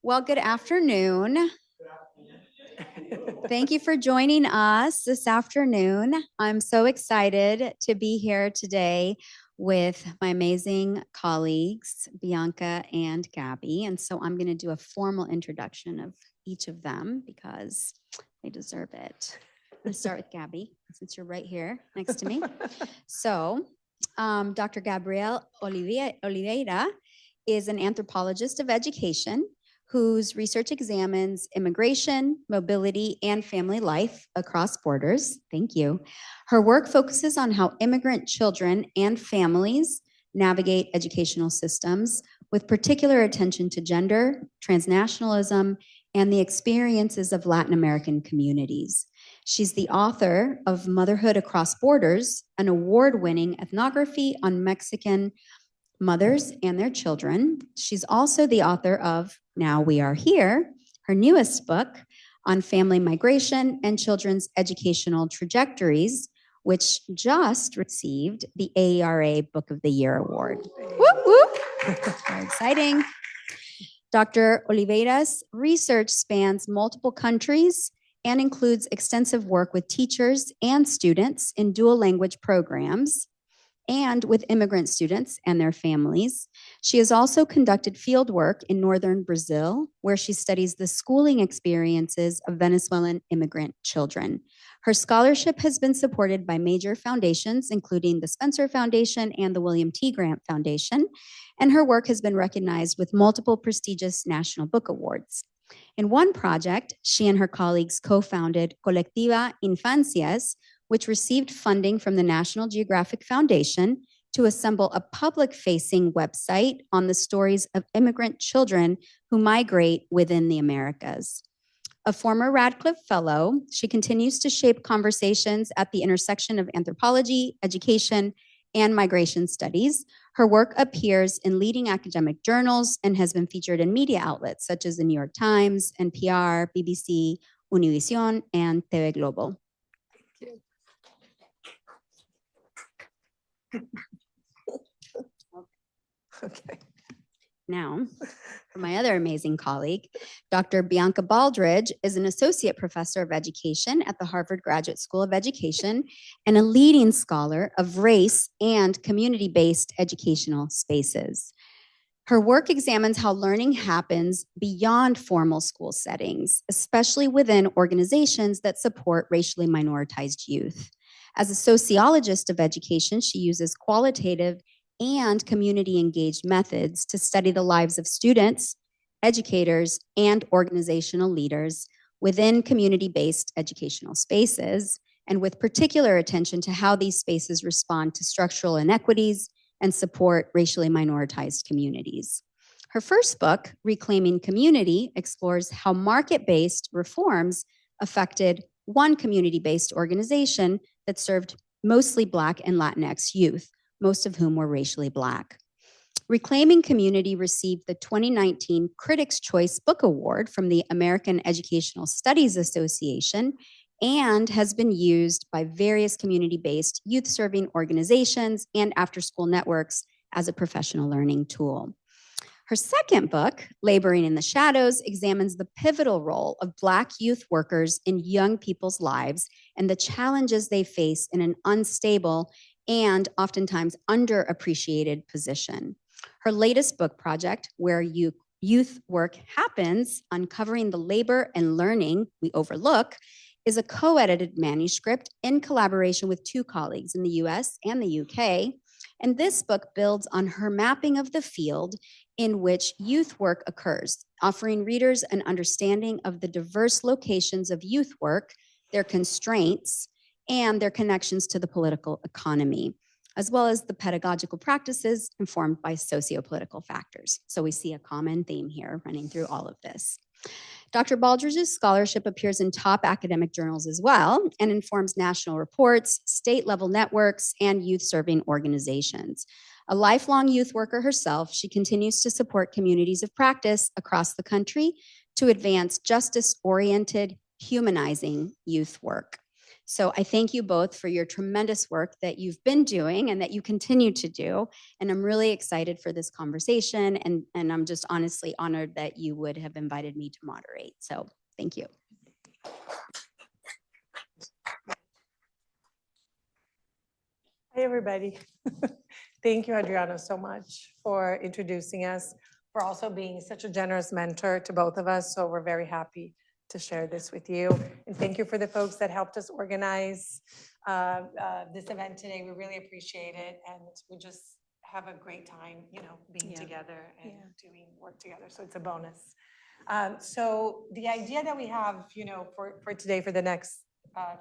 Well, good afternoon. Thank you for joining us this afternoon. I'm so excited to be here today with my amazing colleagues, Bianca and Gabby. And so I'm going to do a formal introduction of each of them because they deserve it. Let's start with Gabby, since you're right here next to me. So, Dr. Gabrielle Oliveira is an anthropologist of education whose research examines immigration, mobility, and family life across borders. Thank you. Her work focuses on how immigrant children and families navigate educational systems with particular attention to gender, transnationalism, and the experiences of Latin American communities. She's the author of Motherhood Across Borders, an award-winning ethnography on Mexican mothers and their children. She's also the author of Now We Are Here, her newest book on family migration and children's educational trajectories, which just received the AERA Book of the Year Award. Whoop, whoop. Very exciting. Dr. Oliveira's research spans multiple countries and includes extensive work with teachers and students in dual language programs and with immigrant students and their families. She has also conducted field work in northern Brazil, where she studies the schooling experiences of Venezuelan immigrant children. Her scholarship has been supported by major foundations, including the Spencer Foundation and the William T. Grant Foundation, and her work has been recognized with multiple prestigious national book awards. In one project, she and her colleagues co-founded Colectiva Infancias, which received funding from the National Geographic Foundation to assemble a public-facing website on the stories of immigrant children who migrate within the Americas. A former Radcliffe Fellow, she continues to shape conversations at the intersection of anthropology, education, and migration studies. Her work appears in leading academic journals and has been featured in media outlets such as the New York Times, NPR, BBC, Univision, and TV Globo. Okay. Now, for my other amazing colleague, Dr. Bianca Baldridge is an associate professor of education at the Harvard Graduate School of Education and a leading scholar of race and community-based educational spaces. Her work examines how learning happens beyond formal school settings, especially within organizations that support racially minoritized youth. As a sociologist of education, she uses qualitative and community-engaged methods to study the lives of students, educators, and organizational leaders within community-based educational spaces, and with particular attention to how these spaces respond to structural inequities and support racially minoritized communities. Her first book, Reclaiming Community, explores how market-based reforms affected one community-based organization that served mostly Black and Latinx youth, most of whom were racially Black. Reclaiming Community received the 2019 Critics' Choice Book Award from the American Educational Studies Association and has been used by various community-based youth-serving organizations and after-school networks as a professional learning tool. Her second book, Laboring in the Shadows, examines the pivotal role of Black youth workers in young people's lives and the challenges they face in an unstable and oftentimes underappreciated position. Her latest book project, Where Youth Work Happens, Uncovering the Labor and Learning We Overlook, is a co-edited manuscript in collaboration with two colleagues in the US and the UK. And this book builds on her mapping of the field in which youth work occurs, offering readers an understanding of the diverse locations of youth work, their constraints, and their connections to the political economy, as well as the pedagogical practices informed by sociopolitical factors. So we see a common theme here running through all of this. Dr. Baldridge's scholarship appears in top academic journals as well and informs national reports, state-level networks, and youth-serving organizations. A lifelong youth worker herself, she continues to support communities of practice across the country to advance justice-oriented, humanizing youth work. So I thank you both for your tremendous work that you've been doing and that you continue to do. And I'm really excited for this conversation. And I'm just honestly honored that you would have invited me to moderate. So thank you. Hey, everybody. Thank you, Adriana, so much for introducing us, for also being such a generous mentor to both of us. So we're very happy to share this with you. And thank you for the folks that helped us organize this event today. We really appreciate it. And we just have a great time, being together and doing work together. So it's a bonus. So the idea that we have, for today, for the next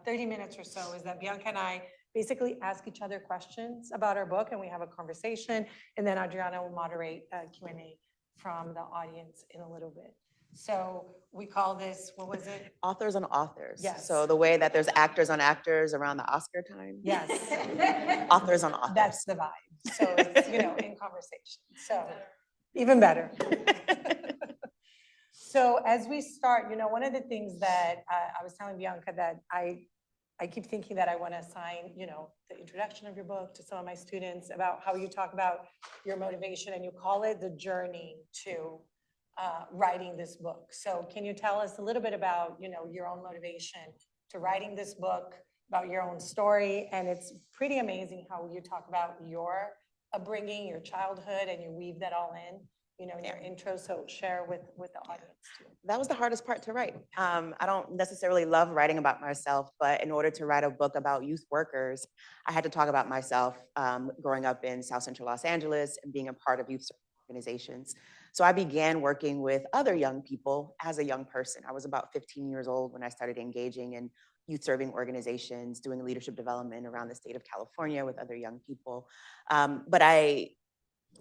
30 minutes or so, is that Bianca and I basically ask each other questions about our book, and we have a conversation, and then Adriana will moderate a Q&A from the audience in a little bit. So we call this, what was it? Authors on authors. Yes. So the way that there's actors on actors around the Oscar time. Yes. Authors on authors. That's the vibe. So it's, in conversation. So even better. So as we start, one of the things that I was telling Bianca that I keep thinking that I want to assign, the introduction of your book to some of my students about how you talk about your motivation, and you call it the journey to writing this book. So can you tell us a little bit about, your own motivation to writing this book, about your own story? And it's pretty amazing how you talk about your upbringing, your childhood, and you weave that all in, in your intro. So share with the audience too. That was the hardest part to write. I don't necessarily love writing about myself, but in order to write a book about youth workers, I had to talk about myself growing up in South Central Los Angeles and being a part of youth organizations. So I began working with other young people as a young person. I was about 15 years old when I started engaging in youth serving organizations, doing leadership development around the state of California with other young people.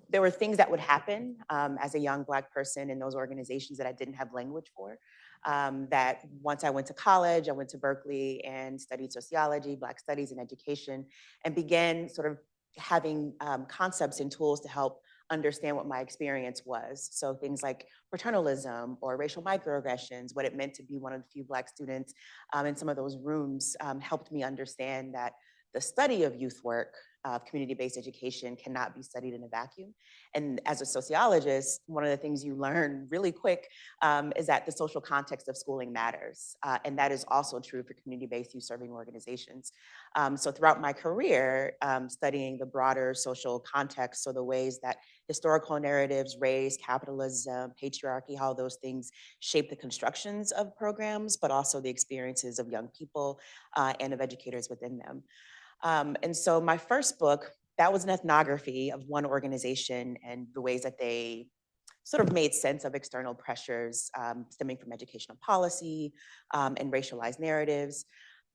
There were things that would happen as a young Black person in those organizations that I didn't have language for. That once I went to college, I went to Berkeley and studied sociology, Black studies and education, and began sort of having concepts and tools to help understand what my experience was. So things like paternalism or racial microaggressions, what it meant to be one of the few Black students in some of those rooms helped me understand that the study of youth work, community-based education, cannot be studied in a vacuum. And as a sociologist, one of the things you learn really quick is that the social context of schooling matters. And that is also true for community-based youth serving organizations. So throughout my career, studying the broader social context, so the ways that historical narratives, race, capitalism, patriarchy, how those things shape the constructions of programs, but also the experiences of young people and of educators within them. And so my first book, that was an ethnography of one organization and the ways that they sort of made sense of external pressures stemming from educational policy and racialized narratives.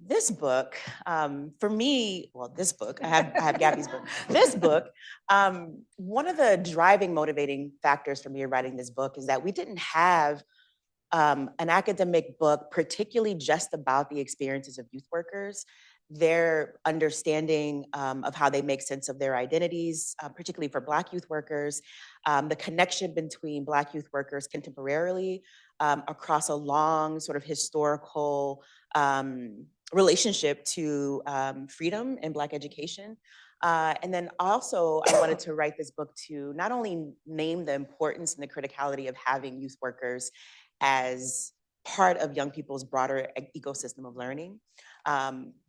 This book, for me, well, this book, I have Gabby's book. This book, one of the driving motivating factors for me writing this book is that we didn't have an academic book, particularly just about the experiences of youth workers, their understanding of how they make sense of their identities, particularly for Black youth workers, the connection between Black youth workers contemporarily across a long sort of historical relationship to freedom and Black education. And then also, I wanted to write this book to not only name the importance and the criticality of having youth workers as part of young people's broader ecosystem of learning.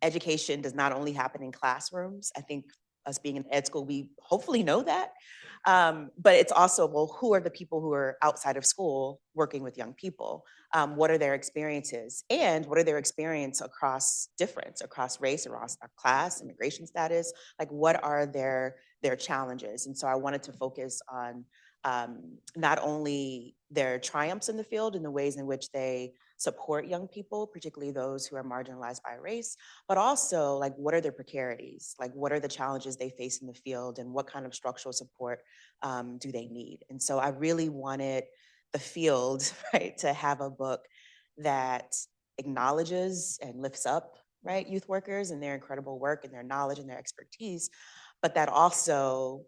Education does not only happen in classrooms. I think us being in ed school, we hopefully know that. But it's also, well, who are the people who are outside of school working with young people? What are their experiences? And what are their experience across difference, across race, across class, immigration status? Like, what are their challenges? And so I wanted to focus on not only their triumphs in the field and the ways in which they support young people, particularly those who are marginalized by race, but also like what are their precarities? Like what are the challenges they face in the field and what kind of structural support do they need? And so I really wanted the field, right, to have a book that acknowledges and lifts up, right, youth workers and their incredible work and their knowledge and their expertise, but that also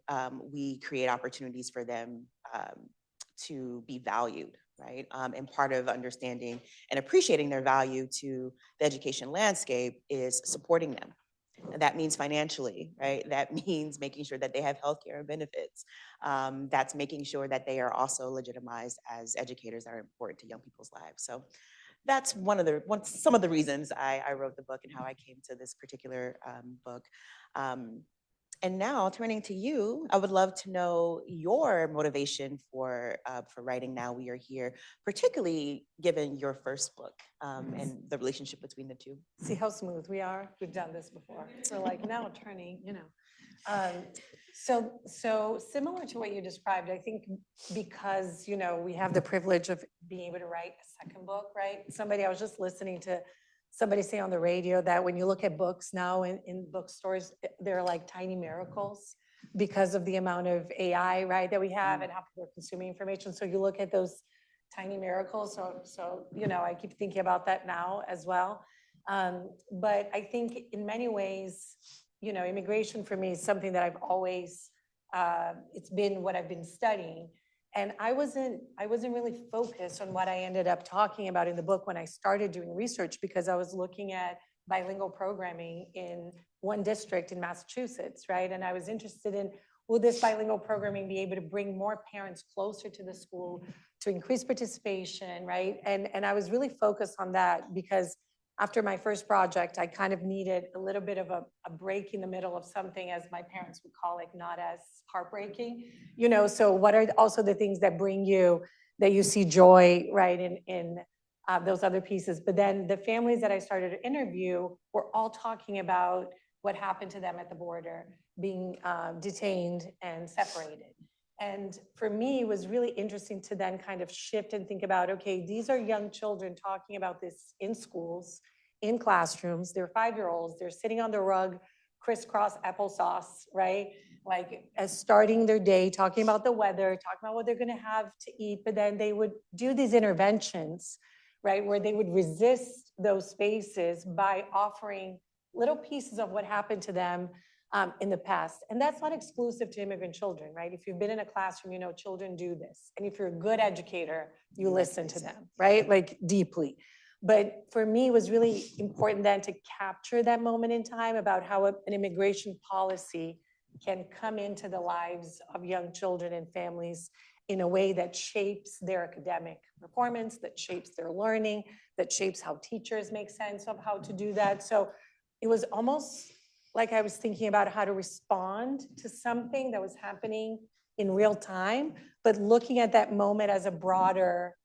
we create opportunities for them to be valued, right? And part of understanding and appreciating their value to the education landscape is supporting them. And that means financially, right? That means making sure that they have healthcare and benefits. That's making sure that they are also legitimized as educators that are important to young people's lives. So that's some of the reasons I wrote the book and how I came to this particular book. And now, turning to you, I would love to know your motivation for writing Now We Are Here, particularly given your first book and the relationship between the two. See how smooth we are? We've done this before. We're like now turning, So similar to what you described, I think because, we have the privilege of being able to write a second book, right? I was just listening to somebody say on the radio that when you look at books now in bookstores, they're like tiny miracles because of the amount of AI, right, that we have and how people are consuming information. So you look at those tiny miracles. So I keep thinking about that now as well. But I think in many ways, immigration for me is something that I've always, it's been what I've been studying. And I wasn't really focused on what I ended up talking about in the book when I started doing research, because I was looking at bilingual programming in one district in Massachusetts, right? And I was interested in, will this bilingual programming be able to bring more parents closer to the school to increase participation, right? And I was really focused on that because after my first project, I kind of needed a little bit of a break in the middle of something, as my parents would call it, not as heartbreaking. So what are also the things that bring you, that you see joy, right, in those other pieces? But then the families that I started to interview were all talking about what happened to them at the border, being detained and separated. And for me, it was really interesting to then kind of shift and think about, okay, these are young children talking about this in schools, in classrooms. They're 5-year-olds. They're sitting on the rug, crisscross applesauce, right? Like as starting their day, talking about the weather, talking about what they're going to have to eat. But then they would do these interventions, right, where they would resist those spaces by offering little pieces of what happened to them in the past. And that's not exclusive to immigrant children, right? If you've been in a classroom, children do this. And if you're a good educator, you listen to them, right? Like deeply. But for me, it was really important then to capture that moment in time about how an immigration policy can come into the lives of young children and families in a way that shapes their academic performance, that shapes their learning, that shapes how teachers make sense of how to do that. So it was almost like I was thinking about how to respond to something that was happening in real time, but looking at that moment as a broader,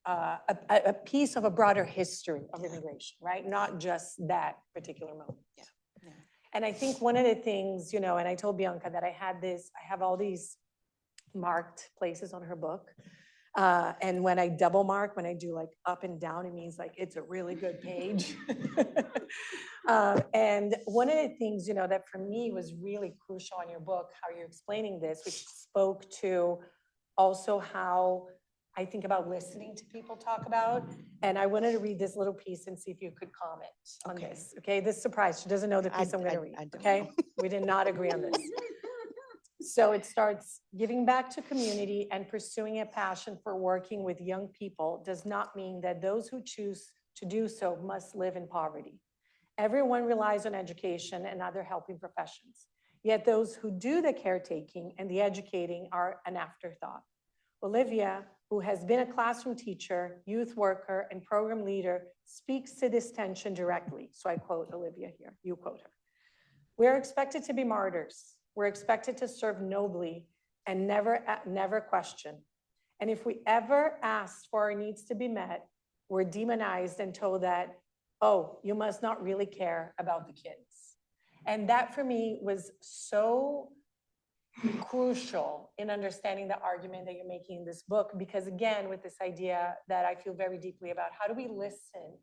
a piece of a broader history of immigration, right? Not just that particular moment. Yeah. Yeah. And I think one of the things, and I told Bianca that I have all these marked places on her book. And when I double mark, when I do like up and down, it means like it's a really good page. And one of the things, that for me was really crucial in your book, how you're explaining this, which spoke to also how I think about listening to people talk about. And I wanted to read this little piece and see if you could comment on this. Okay, this surprise. She doesn't know the piece I'm going to read. Okay, we did not agree on this. So it starts, giving back to community and pursuing a passion for working with young people does not mean that those who choose to do so must live in poverty. Everyone relies on education and other helping professions. Yet those who do the caretaking and the educating are an afterthought. Olivia, who has been a classroom teacher, youth worker, and program leader, speaks to this tension directly. So I quote Olivia here, you quote her. We're expected to be martyrs. We're expected to serve nobly and never question. And if we ever ask for our needs to be met, we're demonized and told that, oh, you must not really care about the kids. And that for me was so crucial in understanding the argument that you're making in this book, because again, with this idea that I feel very deeply about, how do we listen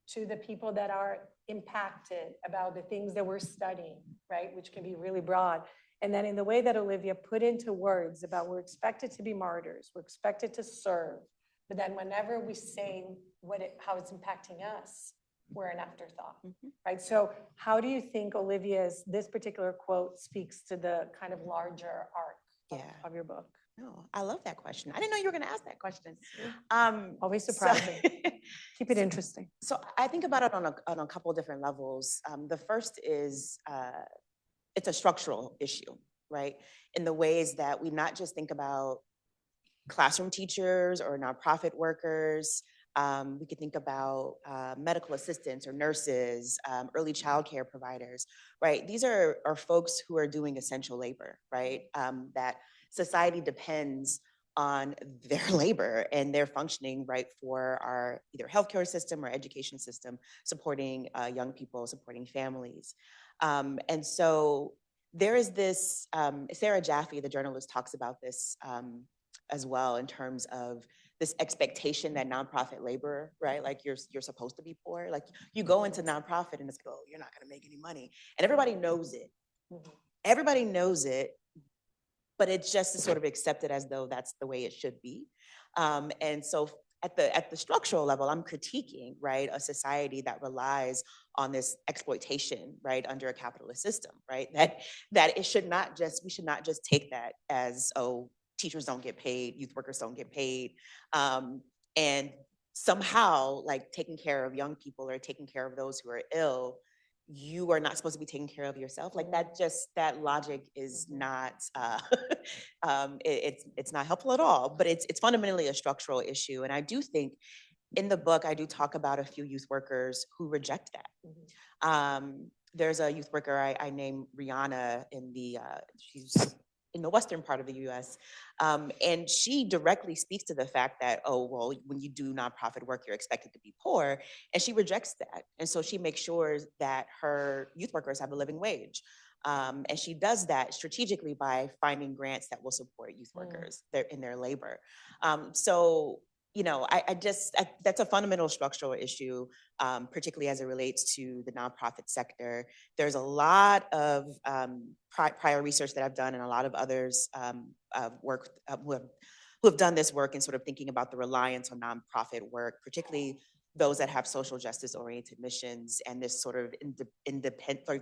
to the people that are impacted about the things that we're studying, right? Which can be really broad. And then in the way that Olivia put into words about we're expected to be martyrs, we're expected to serve, but then whenever we say how it's impacting us, we're an afterthought, right? So how do you think Olivia's, this particular quote speaks to the kind of larger arc of your book? No, I love that question. I didn't know you were going to ask that question. Always So- surprising. Keep it interesting. So I think about it on a couple of different levels. The first is it's a structural issue, right? In the ways that we not just think about classroom teachers or nonprofit workers. We could think about medical assistants or nurses, early childcare providers, right? These are folks who are doing essential labor, right? That society depends on their labor and their functioning, right, for our either healthcare system or education system, supporting young people, supporting families. And so there is this, Sarah Jaffe, the journalist, talks about this as well in terms of this expectation that nonprofit labor, right? Like you're supposed to be poor. Like you go into nonprofit and it's like, oh, you're not going to make any money, and everybody knows it. Everybody knows it, but it's just sort of accepted as though that's the way it should be. And so at the structural level, I'm critiquing, right, a society that relies on this exploitation, right, under a capitalist system, right? That it should not just, we should not just take that as, oh, teachers don't get paid, youth workers don't get paid, and somehow like taking care of young people or taking care of those who are ill, you are not supposed to be taking care of yourself. Like that logic is not, it's not helpful at all, but it's fundamentally a structural issue. And I do think in the book, I do talk about a few youth workers who reject that. There's a youth worker I named Rihanna she's in the western part of the US. And she directly speaks to the fact that, oh, well, when you do nonprofit work, you're expected to be poor. And she rejects that. And so she makes sure that her youth workers have a living wage. And she does that strategically by finding grants that will support youth workers in their labor. So, you know, that's a fundamental structural issue, particularly as it relates to the nonprofit sector. There's a lot of prior research that I've done and a lot of others work who have done this work and sort of thinking about the reliance on nonprofit work, particularly those that have social justice oriented missions and this sort of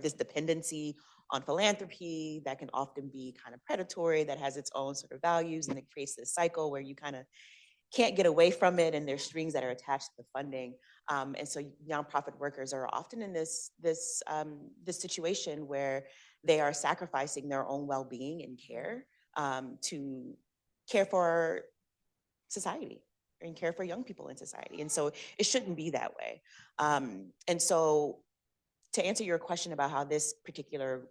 this dependency on philanthropy that can often be kind of predatory, that has its own sort of values, and it creates this cycle where you kind of can't get away from it, and there's strings that are attached to the funding. And so nonprofit workers are often in this situation where they are sacrificing their own well-being and care to care for society and care for young people in society. And so it shouldn't be that way. And so to answer your question about how this particular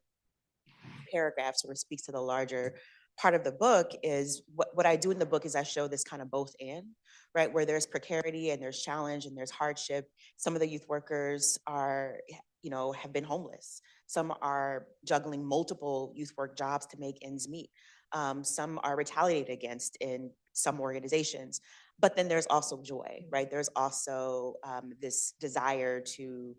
paragraph sort of speaks to the larger part of the book is what I do in the book is I show this kind of both and, right? Where there's precarity and there's challenge and there's hardship. Some of the youth workers are, you know, have been homeless. Some are juggling multiple youth work jobs to make ends meet. Some are retaliated against in some organizations. But then there's also joy, right? There's also this desire to,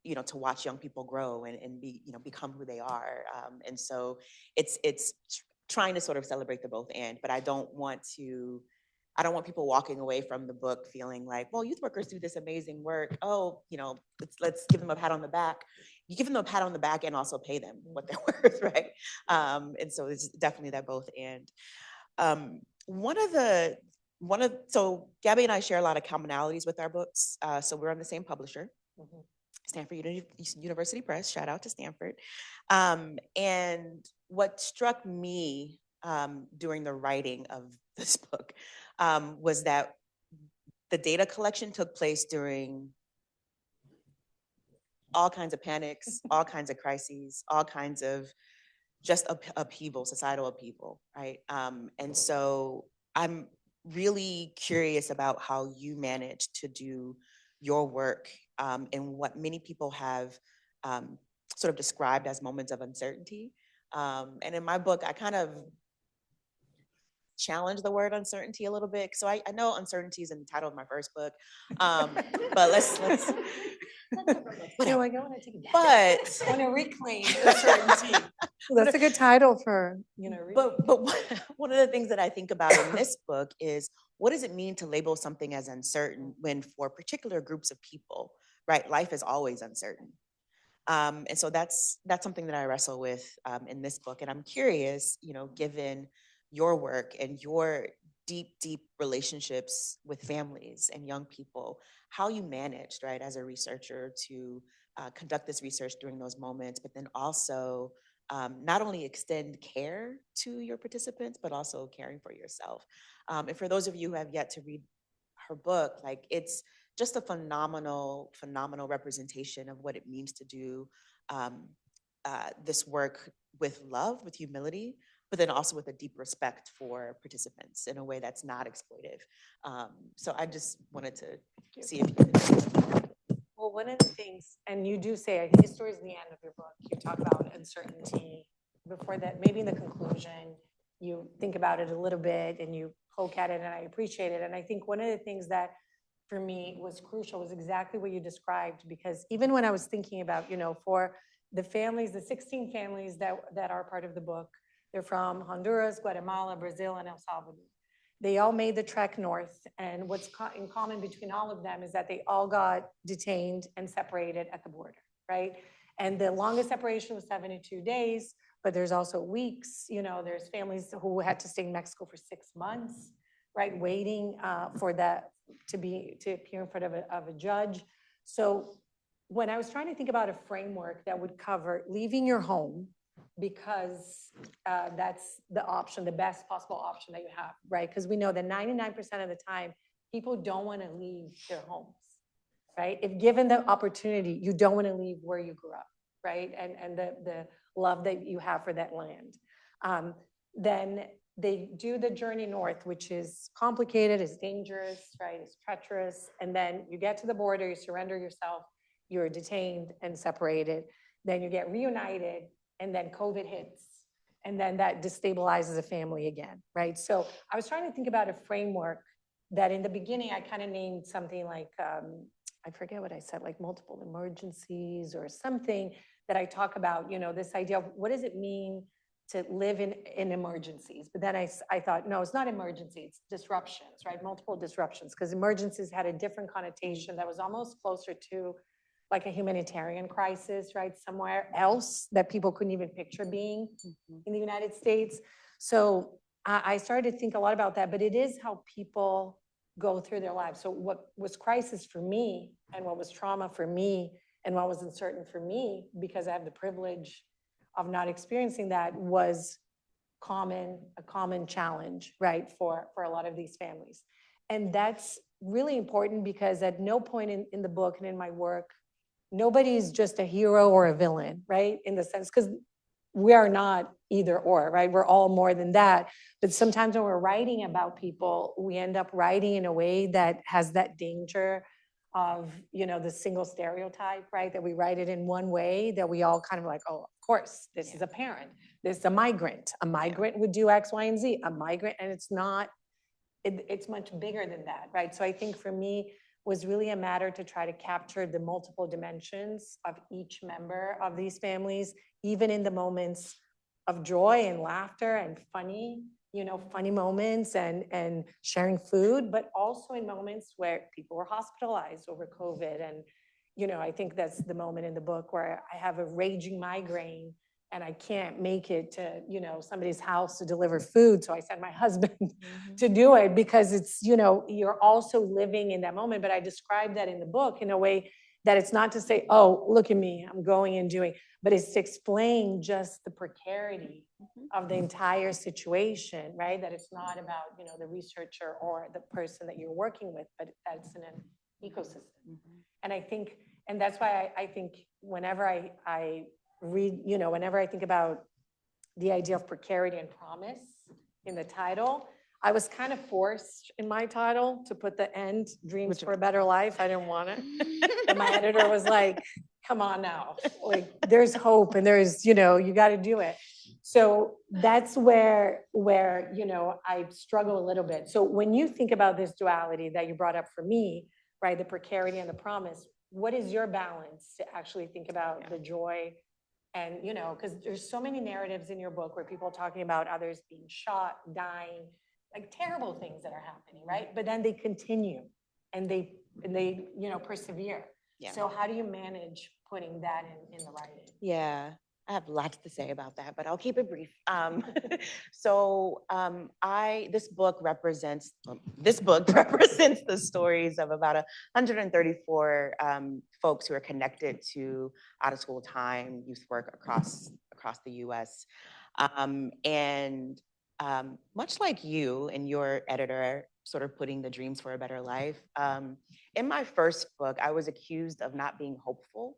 you know, to watch young people grow and be, you know, become who they are. And so it's trying to sort of celebrate the both and, but I don't want people walking away from the book feeling like, well, youth workers do this amazing work. Oh, you know, let's give them a pat on the back. You give them a pat on the back and also pay them what they're worth, right? And so it's definitely that both and. So Gabby and I share a lot of commonalities with our books. So we're on the same publisher. Stanford University Press, shout out to Stanford. And what struck me during the writing of this book was that the data collection took place during all kinds of panics, all kinds of crises, all kinds of just upheaval, societal upheaval, right? And so I'm really curious about how you managed to do your work in what many people have sort of described as moments of uncertainty. And in my book, I kind of challenge the word uncertainty a little bit. So I know uncertainty is in the title of my first book, but let's You know, like, I want to take it back. but I want to reclaim uncertainty. Well, that's a good title for, you know. But one of the things that I think about in this book is what does it mean to label something as uncertain when for particular groups of people, right, life is always uncertain. And so that's something that I wrestle with in this book. And I'm curious, you know, given your work and your deep, deep relationships with families and young people, how you managed, right, as a researcher to conduct this research during those moments, but then also not only extend care to your participants, but also caring for yourself. And for those of you who have yet to read her book, like it's just a phenomenal, phenomenal representation of what it means to do this work with love, with humility, but then also with a deep respect for participants in a way that's not exploitive. So I just wanted to see if you could. Well, one of the things, and you do say, I think it's towards the end of your book, you talk about uncertainty. Before that, maybe in the conclusion, you think about it a little bit and you poke at it, and I appreciate it. And I think one of the things that for me was crucial was exactly what you described, because even when I was thinking about, for the families, the 16 families that are part of the book, they're from Honduras, Guatemala, Brazil, and El Salvador. They all made the trek north, and what's in common between all of them is that they all got detained and separated at the border, right? And the longest separation was 72 days, but there's also weeks. There's families who had to stay in Mexico for 6 months, right, waiting for that to appear in front of a judge. So when I was trying to think about a framework that would cover leaving your home, because that's the option, the best possible option that you have, right? Because we know that 99% of the time, people don't want to leave their homes, right? If given the opportunity, you don't want to leave where you grew up, right? And the love that you have for that land. Then they do the journey north, which is complicated, is dangerous, right? It's treacherous. And then you get to the border, you surrender yourself, you're detained and separated. Then you get reunited, and then COVID hits, and then that destabilizes a family again, right? So I was trying to think about a framework that in the beginning, I kind of named something like, I forget what I said, like multiple emergencies or something that I talk about, this idea of what does it mean to live in emergencies? But then I thought, no, it's not emergency, it's disruptions, right? Multiple disruptions, because emergencies had a different connotation that was almost closer to like a humanitarian crisis, right? Somewhere else that people couldn't even picture being in the United States. So I started to think a lot about that, but it is how people go through their lives. So what was crisis for me, and what was trauma for me, and what was uncertain for me, because I have the privilege of not experiencing that, was a common challenge, right, for a lot of these families. And that's really important, because at no point in the book and in my work, nobody's just a hero or a villain, right? In the sense, because we are not either or, right? We're all more than that. But sometimes when we're writing about people, we end up writing in a way that has that danger of, the single stereotype, right? That we write it in one way, that we all kind of like, oh, of course, this is a parent. This is a migrant. A migrant would do X, Y, and Z. A migrant, and it's not, it's much bigger than that, right? So I think for me, was really a matter to try to capture the multiple dimensions of each member of these families, even in the moments of joy and laughter and funny moments and sharing food, but also in moments where people were hospitalized over COVID. And, I think that's the moment in the book where I have a raging migraine and I can't make it to, somebody's house to deliver food. So I send my husband to do it, because it's, you're also living in that moment. But I describe that in the book in a way that it's not to say, oh, look at me, I'm going and doing, but it's to explain just the precarity of the entire situation, right? That it's not about, the researcher or the person that you're working with, but that's in an ecosystem. And I think, and that's why I think whenever I read, whenever I think about the idea of precarity and promise in the title, I was kind of forced in my title to put the end, dreams for a better life. I didn't want it. And my editor was like, come on now, like there's hope and there's, you got to do it. So that's where, I struggle a little bit. So when you think about this duality that you brought up for me, right, the precarity and the promise, what is your balance to actually think about the joy? And, because there's so many narratives in your book where people are talking about others being shot, dying, like terrible things that are happening, right? But then they continue and they persevere. Yeah. So how do you manage putting that in the writing? Yeah, I have lots to say about that, but I'll keep it brief. This book represents the stories of about 134 folks who are connected to out of school time, youth work across the U.S. Much like you and your editor, sort of putting the dreams for a better life. In my first book, I was accused of not being hopeful.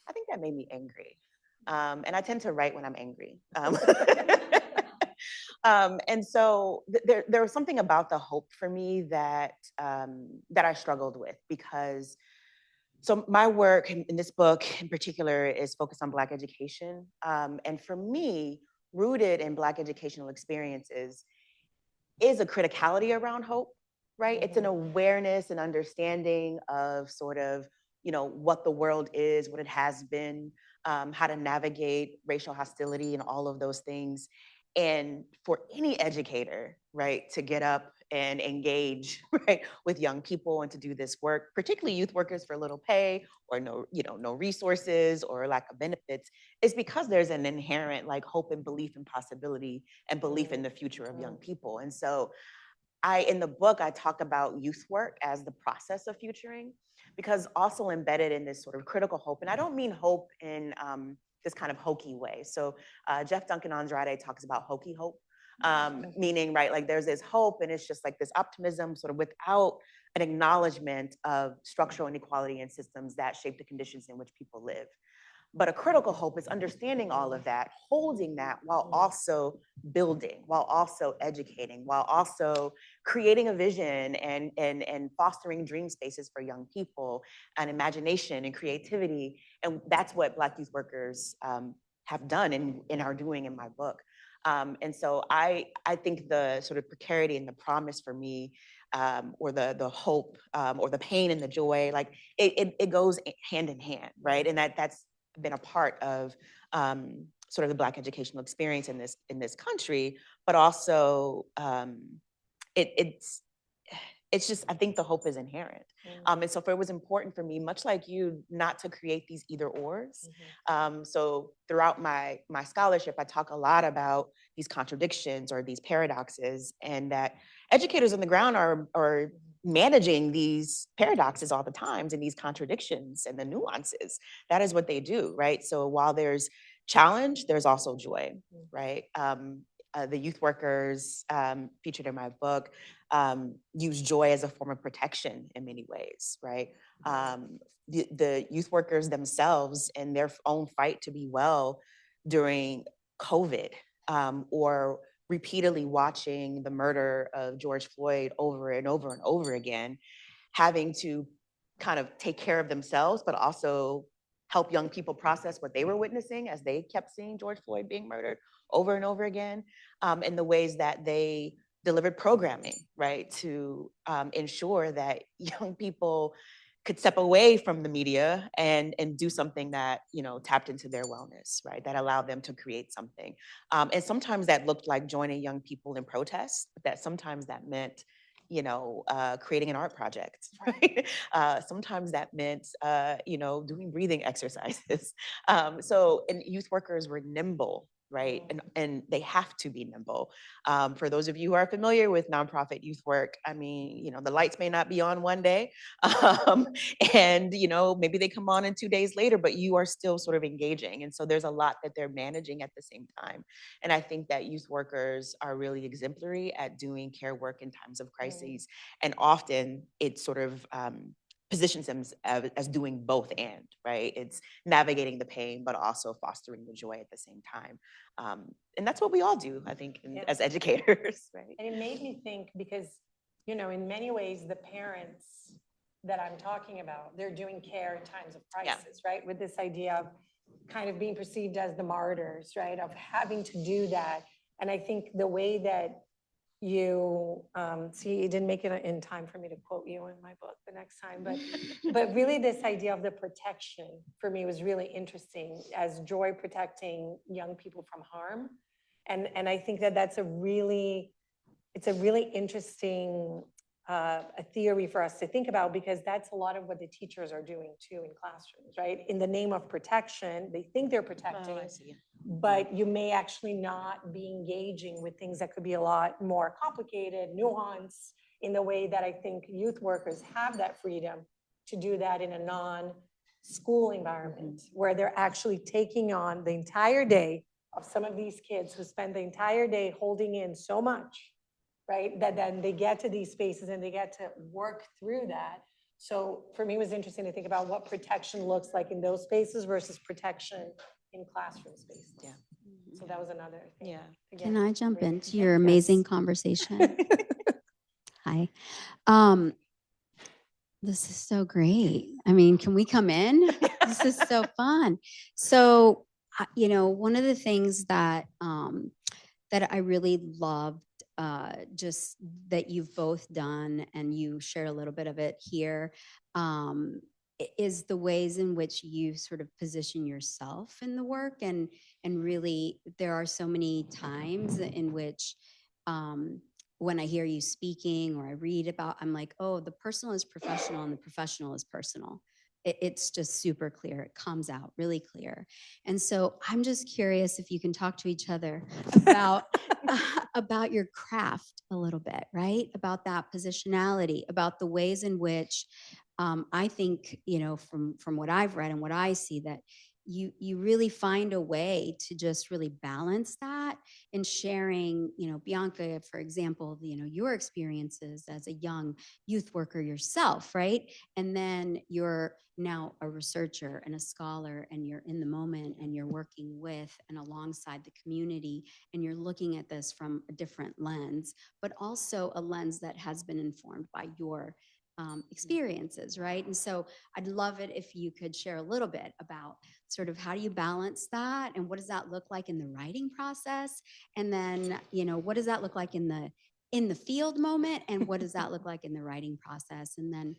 I think that made me angry. And I tend to write when I'm angry. There was something about the hope for me that I struggled with, because so my work in this book in particular is focused on Black education. And for me, rooted in Black educational experiences is a criticality around hope, right? It's an awareness and understanding of sort of, what the world is, what it has been, how to navigate racial hostility and all of those things. And for any educator, right, to get up and engage, right, with young people and to do this work, particularly youth workers for little pay or no resources or lack of benefits, is because there's an inherent like hope and belief and possibility and belief in the future of young people. And so in the book, I talk about youth work as the process of futuring, because also embedded in this sort of critical hope, and I don't mean hope in this kind of hokey way. So Jeff Duncan Andrade talks about hokey hope, meaning, right, like there's this hope and it's just like this optimism sort of without an acknowledgement of structural inequality in systems that shape the conditions in which people live. But a critical hope is understanding all of that, holding that while also building, while also educating, while also creating a vision and fostering dream spaces for young people and imagination and creativity. And that's what Black youth workers have done and are doing in my book. And so I think the sort of precarity and the promise for me, or the hope, or the pain and the joy, like it goes hand in hand, right? And that's been a part of sort of the Black educational experience in this country, but also it's just, I think the hope is inherent. And so it was important for me, much like you, not to create these either ors. So throughout my scholarship, I talk a lot about these contradictions or these paradoxes, and that educators on the ground are managing these paradoxes all the times and these contradictions and the nuances. That is what they do, right? So while there's challenge, there's also joy, right? The youth workers featured in my book use joy as a form of protection in many ways, right? The youth workers themselves in their own fight to be well during COVID, or repeatedly watching the murder of George Floyd over and over and over again, having to kind of take care of themselves, but also help young people process what they were witnessing as they kept seeing George Floyd being murdered over and over again, in the ways that they delivered programming, right, to ensure that young people could step away from the media and do something that, tapped into their wellness, right, that allowed them to create something. And sometimes that looked like joining young people in protests, but that sometimes that meant, creating an art project, right? Sometimes that meant, doing breathing exercises. And youth workers were nimble, right? And they have to be nimble. For those of you who are familiar with nonprofit youth work, I mean, the lights may not be on one day, and maybe they come on in 2 days later, but you are still sort of engaging. And so there's a lot that they're managing at the same time. And I think that youth workers are really exemplary at doing care work in times of crises. And often it sort of positions them as doing both and, right? It's navigating the pain, but also fostering the joy at the same time. And that's what we all do, I think, as educators, right? And it made me think, because, in many ways, the parents that I'm talking about, they're doing care in times of crisis, right? With this idea of kind of being perceived as the martyrs, right? Of having to do that. And I think the way that you you didn't make it in time for me to quote you in my book the next time, but really this idea of the protection for me was really interesting, as joy protecting young people from harm. And I think that it's a really interesting a theory for us to think about, because that's a lot of what the teachers are doing too in classrooms, right? In the name of protection, they think they're protecting, but you may actually not be engaging with things that could be a lot more complicated, nuanced, in the way that I think youth workers have that freedom to do that in a non-school environment, where they're actually taking on the entire day of some of these kids who spend the entire day holding in so much, right? That then they get to these spaces and they get to work through that. So for me, it was interesting to think about what protection looks like in those spaces versus protection in classroom spaces. Yeah. So that was another thing. Yeah. Can I jump really- into your amazing conversation? Hi. This is so great. I mean, can we come in? This is so fun. So, you know, one of the things that that I really loved, just that you've both done, and you shared a little bit of it here, is the ways in which you sort of position yourself in the work, and really, there are so many times in which, when I hear you speaking or I read about, I'm like, oh, the personal is professional and the professional is personal. It's just super clear. It comes out really clear. And so I'm just curious if you can talk to each other about about your craft a little bit, right? About that positionality, about the ways in which I think, you know, from what I've read and what I see, that you really find a way to just really balance that in sharing, you know, Bianca, for example, you know, your experiences as a young youth worker yourself, right? And then you're now a researcher and a scholar, and you're in the moment and you're working with and alongside the community, and you're looking at this from a different lens, but also a lens that has been informed by your experiences, right? And so I'd love it if you could share a little bit about sort of how do you balance that, and what does that look like in the writing process, and then, you know, what does that look like in the field moment, and what does that look like in the writing process? And then,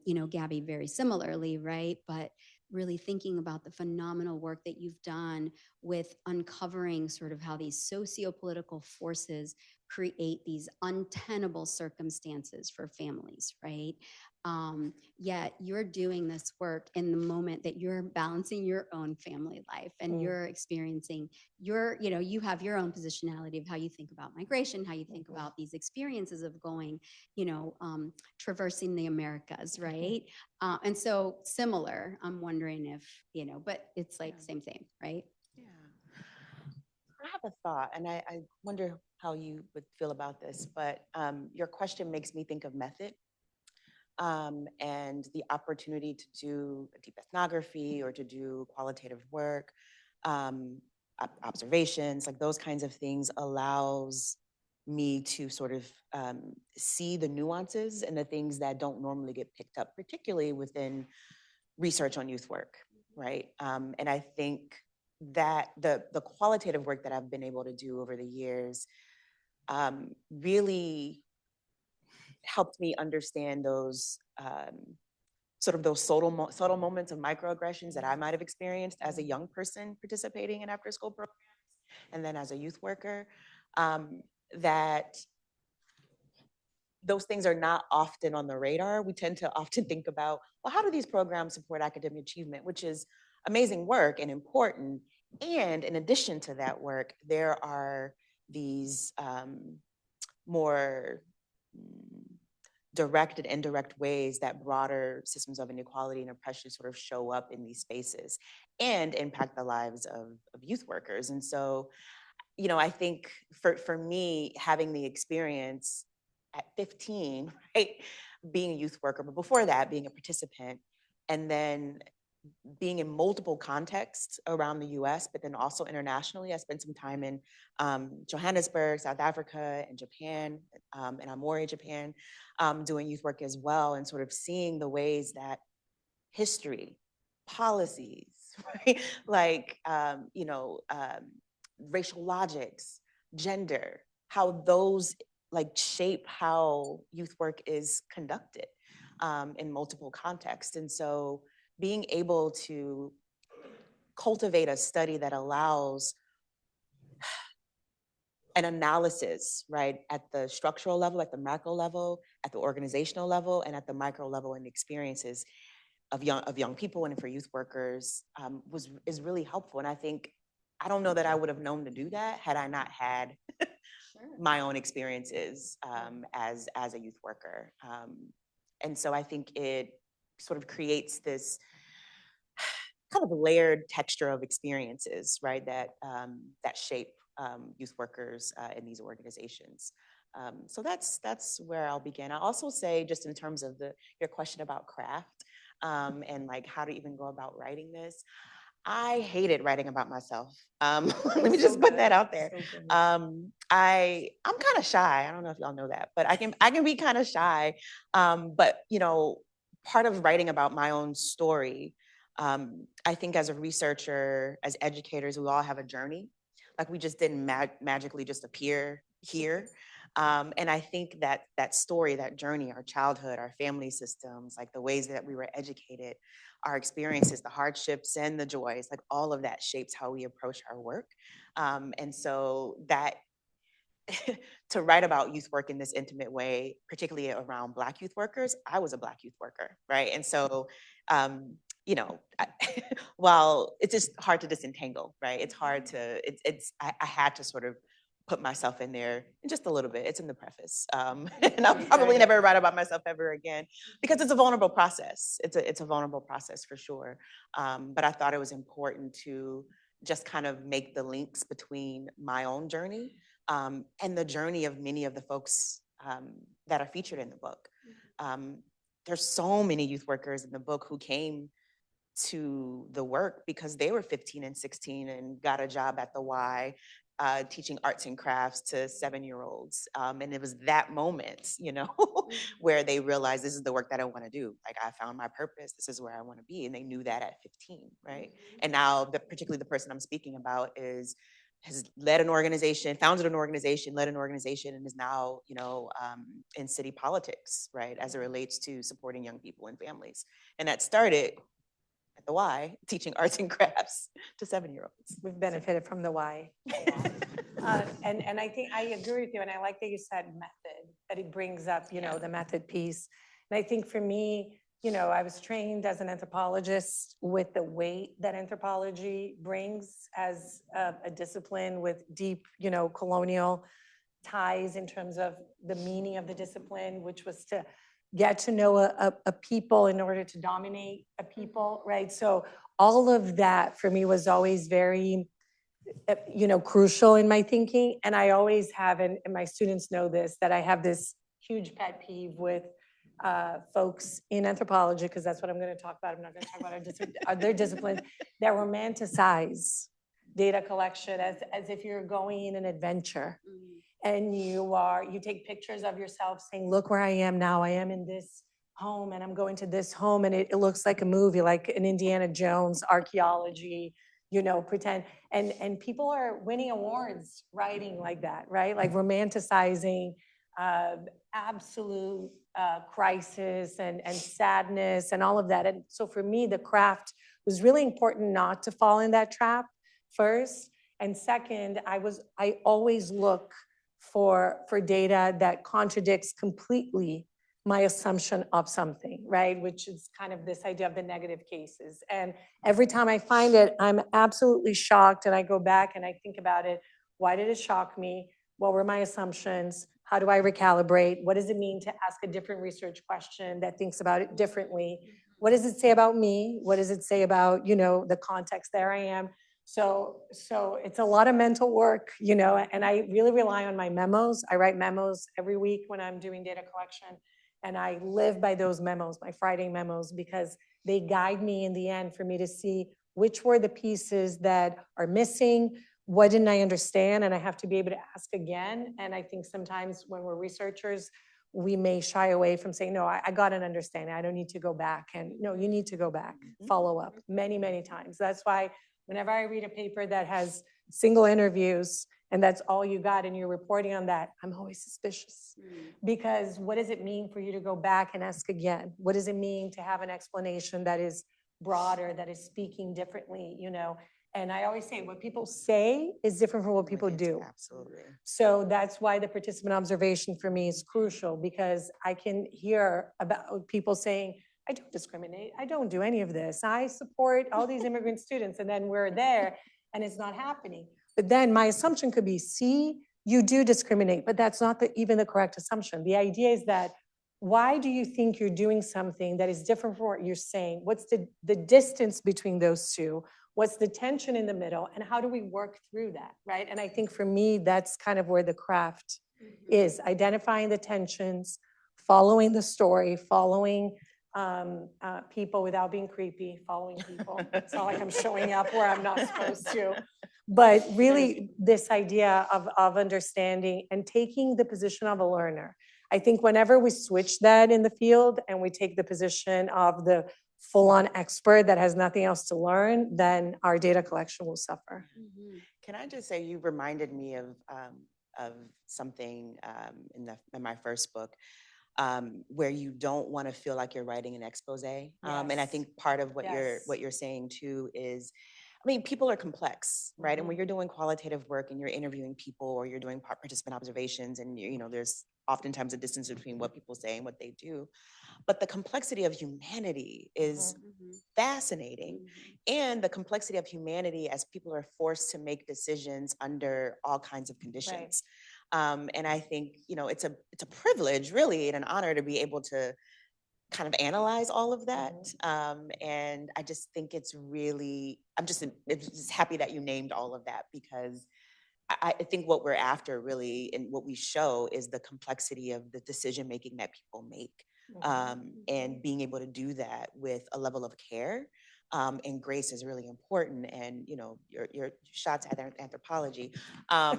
you know, Gabby, very similarly, right? But really thinking about the phenomenal work that you've done with uncovering sort of how these socio-political forces create these untenable circumstances for families, right? Yet you're doing this work in the moment that you're balancing your own family life, and you're experiencing your, you know, you have your own positionality of how you think about migration, how you think about these experiences of going, you know, traversing the Americas, right? And so similar, I'm wondering if, you know, but it's like same thing, right? Yeah. I have a thought, and I wonder how you would feel about this, but your question makes me think of method, and the opportunity to do deep ethnography or to do qualitative work, observations, like those kinds of things allows me to sort of see the nuances and the things that don't normally get picked up, particularly within research on youth work, right? And I think that the qualitative work that I've been able to do over the years really helped me understand those sort of those subtle moments of microaggressions that I might have experienced as a young person participating in after-school programs, and then as a youth worker, that those things are not often on the radar. We tend to often think about, well, how do these programs support academic achievement, which is amazing work and important. And in addition to that work, there are these more direct and indirect ways that broader systems of inequality and oppression sort of show up in these spaces and impact the lives of youth workers. And so, you know, I think for me, having the experience at 15, right, being a youth worker, but before that, being a participant, and then being in multiple contexts around the US, but then also internationally. I spent some time in Johannesburg, South Africa, and Japan, and Amori, Japan, doing youth work as well, and sort of seeing the ways that history, policies, right, like, you know, racial logics, gender, how those like shape how youth work is conducted in multiple contexts. And so being able to cultivate a study that allows an analysis, right, at the structural level, at the macro level, at the organizational level, and at the micro level, and experiences of young people and for youth workers is really helpful. And I don't know that I would have known to do that had I not had my own experiences as a youth worker. And so I think it sort of creates this kind of layered texture of experiences, right, that shape youth workers in these organizations. So that's where I'll begin. I'll also say, just in terms of your question about craft and like how to even go about writing this, I hated writing about myself. Let me just put that out there. I'm kind of shy. I don't know if y'all know that, but I can be kind of shy. But part of writing about my own story, I think as a researcher, as educators, we all have a journey. Like we just didn't magically just appear here. And I think that story, that journey, our childhood, our family systems, like the ways that we were educated, our experiences, the hardships and the joys, like all of that shapes how we approach our work. And so that to write about youth work in this intimate way, particularly around Black youth workers, I was a Black youth worker, right? And so, while it's just hard to disentangle, right? It's hard to, I had to sort of put myself in there just a little bit. It's in the preface. And I'll probably never write about myself ever again because it's a vulnerable process. It's a vulnerable process for sure. But I thought it was important to just kind of make the links between my own journey and the journey of many of the folks that are featured in the book. There's so many youth workers in the book who came to the work because they were 15 and 16 and got a job at the Y, teaching arts and crafts to 7-year-olds. And it was that moment, where they realized this is the work that I want to do. Like I found my purpose. This is where I want to be. And they knew that at 15, right? And now, particularly the person I'm speaking about has led an organization, founded an organization, led an organization, and is now, in city politics, right, as it relates to supporting young people and families. And that started at the Y, teaching arts and crafts to 7-year-olds. We've benefited from the Y. And I think I agree with you, and I like that you said method, that it brings up, the method piece. And I think for me, I was trained as an anthropologist with the weight that anthropology brings as a discipline with deep, colonial ties in terms of the meaning of the discipline, which was to get to know a people in order to dominate a people, right? So all of that for me was always very, crucial in my thinking. And I always have, and my students know this, that I have this huge pet peeve with folks in anthropology, because that's what I'm going to talk about. I'm not going to talk about other disciplines that romanticize data collection as if you're going in an adventure. And you take pictures of yourself saying, look where I am now. I am in this home and I'm going to this home. And it looks like a movie, like an Indiana Jones archaeology, pretend. And people are winning awards writing like that, right? Like romanticizing absolute crisis and sadness and all of that. And so for me, the craft was really important not to fall in that trap first. And second, I always look for data that contradicts completely my assumption of something, right? Which is kind of this idea of the negative cases. And every time I find it, I'm absolutely shocked. And I go back and I think about it. Why did it shock me? What were my assumptions? How do I recalibrate? What does it mean to ask a different research question that thinks about it differently? What does it say about me? What does it say about, the context there I am? So it's a lot of mental work, and I really rely on my memos. I write memos every week when I'm doing data collection, and I live by those memos, my Friday memos, because they guide me in the end for me to see which were the pieces that are missing, what didn't I understand, and I have to be able to ask again. And I think sometimes when we're researchers, we may shy away from saying, no, I got an understanding. I don't need to go back. And no, you need to go back, follow up many, many times. That's why whenever I read a paper that has single interviews and that's all you got and you're reporting on that, I'm always suspicious. Because what does it mean for you to go back and ask again? What does it mean to have an explanation that is broader, that is speaking differently, And I always say, what people say is different from what people do. Absolutely. So that's why the participant observation for me is crucial, because I can hear about people saying, I don't discriminate, I don't do any of this, I support all these immigrant students, and then we're there and it's not happening. But then my assumption could be, see, you do discriminate, but that's not even the correct assumption. The idea is that, why do you think you're doing something that is different from what you're saying? What's the distance between those two? What's the tension in the middle? And how do we work through that, right? And I think for me, that's kind of where the craft is, identifying the tensions, following the story, following people without being creepy, following people. It's not like I'm showing up where I'm not supposed to. But really, this idea of understanding and taking the position of a learner. I think whenever we switch that in the field and we take the position of the full-on expert that has nothing else to learn, then our data collection will suffer. Can I just say, you reminded me of something in my first book, where you don't want to feel like you're writing an expose. And I think part of what you're saying too is, I mean, people are complex, right? And when you're doing qualitative work and you're interviewing people, or you're doing participant observations, and there's oftentimes a distance between what people say and what they do. But the complexity of humanity is fascinating. And the complexity of humanity as people are forced to make decisions under all kinds of conditions. Right. And I think, it's a privilege, really, and an honor to be able to kind of analyze all of that. And I just think I'm just happy that you named all of that, because I think what we're after, really, and what we show, is the complexity of the decision-making that people make. And being able to do that with a level of care and grace is really important. And, your shots at anthropology, I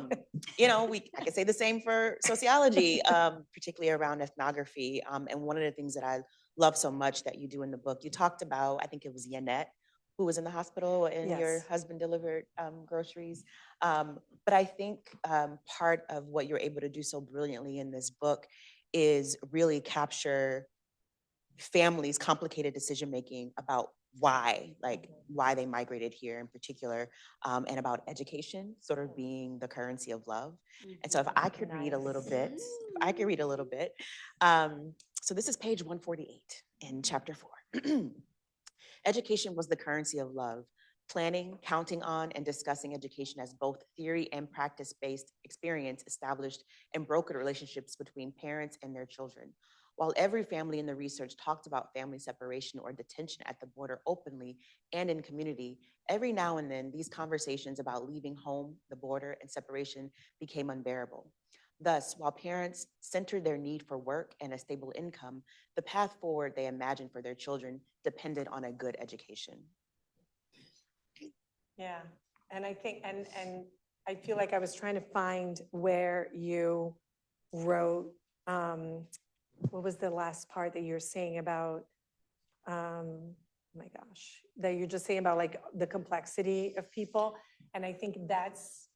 can say the same for sociology, particularly around ethnography. And one of the things that I love so much that you do in the book, you talked about, I think it was Yanette, who was in the hospital and your husband delivered groceries. But I think part of what you're able to do so brilliantly in this book is really capture families' complicated decision-making about why they migrated here in particular, and about education sort of being the currency of love. And so if I could read a little bit, so this is page 148 in chapter 4. Education was the currency of love. Planning, counting on, and discussing education as both theory and practice-based experience established and brokered relationships between parents and their children. While every family in the research talked about family separation or detention at the border openly and in community, every now and then these conversations about leaving home, the border, and separation became unbearable. Thus, while parents centered their need for work and a stable income, the path forward they imagined for their children depended on a good education. Yeah, and I think, and I feel like I was trying to find where you wrote, what was the last part that you're saying about, oh my gosh, that you're just saying about like the complexity of people. And I think that's